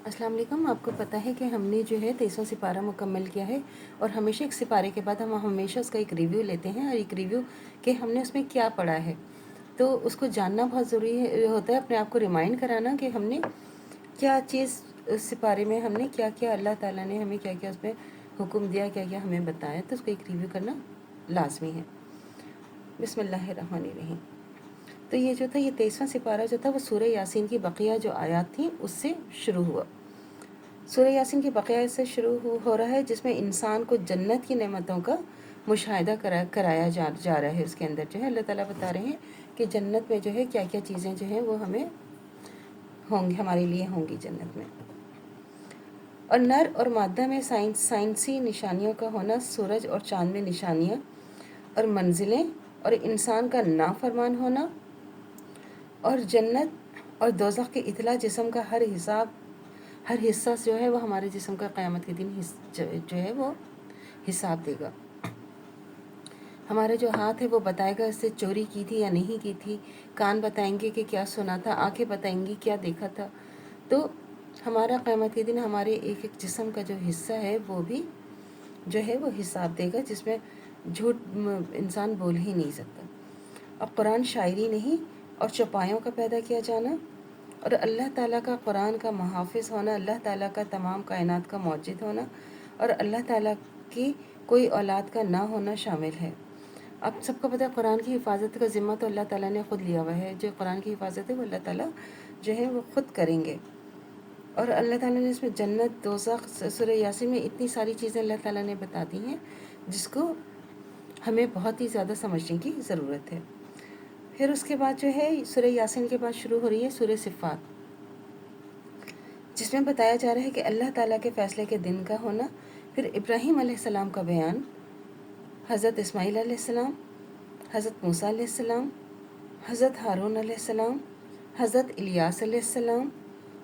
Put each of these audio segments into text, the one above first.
अस्सलाम वालेकुम। आपको पता है कि हमने जो है 23वां सिपारा मुकम्मल किया है और हमेशा एक सिपारे के बाद हम हमेशा उसका एक रिव्यू लेते हैं और एक रिव्यू कि हमने उसमें क्या पढ़ा है, तो उसको जानना बहुत ज़रूरी होता है, अपने आप को रिमाइंड कराना कि हमने क्या चीज़ उस सिपारे में हमने क्या क्या, अल्लाह ताला ने हमें क्या क्या उसमें हुक्म दिया, क्या क्या हमें बताया, तो उसको एक रिव्यू करना लाजमी है। बिस्मिल्लाहिर्रहमानिर्रहीम। तो ये जो था, ये 23वां सिपारा जो था वो सूरह यासीन की बकिया जो आयात थी उससे शुरू हुआ। सूरह यासीन की बकिया से शुरू हो रहा है, जिसमें इंसान को जन्नत की नेमतों का मुशाहिदा कराया जा रहा है। उसके अंदर जो है अल्लाह ताला बता रहे हैं कि जन्नत में जो है क्या क्या चीज़ें जो हैं वो हमें होंगी, हमारे लिए होंगी जन्नत में। और नर और मादा में साइंसी निशानियों का होना, सूरज और चाँद में निशानियाँ और मंजिलें, और इंसान का नाफरमान होना, और जन्नत और दोज़ख की इतला, जिस्म का हर हिस्सा जो है वो हमारे जिस्म का क़यामत के दिन जो है वो हिसाब देगा। हमारे जो हाथ है वो बताएगा इससे चोरी की थी या नहीं की थी, कान बताएंगे कि क्या सुना था, आंखें बताएंगी क्या देखा था। तो हमारा क़यामत के दिन हमारे एक एक जिस्म का जो हिस्सा है वो भी जो है वो हिसाब देगा, जिसमें झूठ इंसान बोल ही नहीं सकता। अब कुरान शायरी नहीं और चौपायों का पैदा किया जाना, और अल्लाह ताला का कुरान का मुहाफ़िज़ होना, अल्लाह ताला का तमाम कायनात का मौजिद होना, और अल्लाह ताला की कोई औलाद का ना होना शामिल है। अब सबको पता है कुरान की हिफाजत का ज़िम्मा तो अल्लाह ताला ने ख़ुद लिया हुआ है। जो कुरान की हिफाजत है वो अल्लाह ताला जो है वो ख़ुद करेंगे। और अल्लाह ताला ने इसमें जन्नत, दोज़ख, सूरह यासीन में इतनी सारी चीज़ें अल्लाह ताला ने बता दी हैं, जिसको हमें बहुत ही ज़्यादा समझने की ज़रूरत है। फिर उसके बाद जो है सूरह यासीन के बाद शुरू हो रही है सूरह सिफ़ात, जिसमें बताया जा रहा है कि अल्लाह ताला के फ़ैसले के दिन का होना। फिर इब्राहीम अलैहिस्सलाम का बयान, हज़रत इस्माईल अलैहिस्सलाम, हज़रत मूसा अलैहिस्सलाम, हज़रत हारून अलैहिस्सलाम, हज़रत इलियास अलैहिस्सलाम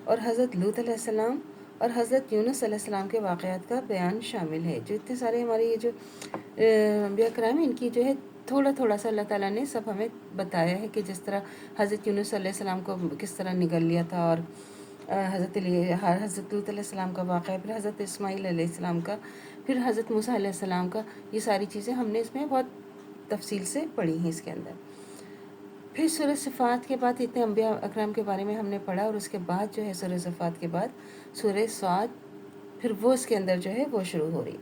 और हज़रत लूत अलैहिस्सलाम और हज़रत यूनुस अलैहिस्सलाम के वाक़यात का बयान शामिल है। जो इतने सारे हमारे ये जो अंबिया कराम है, इनकी जो है थोड़ा थोड़ा सा अल्लाह ताला ने सब हमें बताया है कि जिस तरह हज़रत यूनुस अलैहिस्सलाम को किस तरह निगल लिया था, और हज़रत लूत अलैहिस्सलाम का वाक़या, फिर हज़रत इस्माईल अलैहिस्सलाम का, फिर हज़रत मूसा अलैहिस्सलाम का, ये सारी चीज़ें हमने इसमें बहुत तफसील से पढ़ी हैं इसके अंदर। फिर सूरह सिफ़ात के बाद इतने अंबिया अकराम के बारे में हमने पढ़ा, और उसके बाद जो है सूरह सिफ़ात के बाद सूरह स्वाद, फिर वो इसके अंदर जो है वो शुरू हो रही।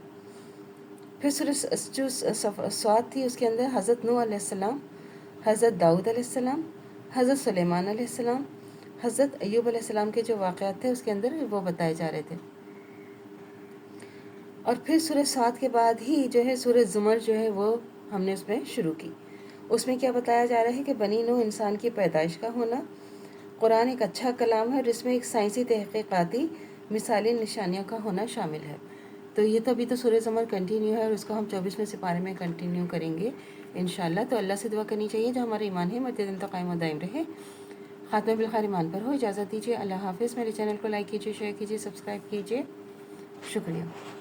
फिर सूरह जो स्वाद थी उसके अंदर हज़रत नूह अलैहिस्सलाम, हज़रत दाऊद अलैहिस्सलाम, हज़रत सुलेमान अलैहिस्सलाम, हज़रत अय्यूब अलैहिस्सलाम के जो वाक़यात थे उसके अंदर वो बताए जा रहे थे। और फिर सूरह स्वाद के बाद ही जो है सूरह ज़ुमर जो है वो हमने उसमें शुरू की। उसमें क्या बताया जा रहा है कि बनी नूह इंसान की पैदाइश का होना, कुरान एक अच्छा कलाम है और इसमें एक साइंसी तहक़ीक़ाती मिसाली निशानियों का होना शामिल है। तो ये तो अभी तो सूरह ज़ुमर कंटिन्यू है और उसको हम 24वें सिपारे में कंटिन्यू करेंगे इंशाअल्लाह। तो अल्लाह से दुआ करनी चाहिए जो हमारा ईमान है मरते दिन तो कायम व दायम रहे, ख़ात्मा बिल खैर ईमान पर हो। इजाज़त दीजिए, अल्लाह हाफ़िज़। मेरे चैनल को लाइक कीजिए, शेयर कीजिए, सब्सक्राइब कीजिए। शुक्रिया।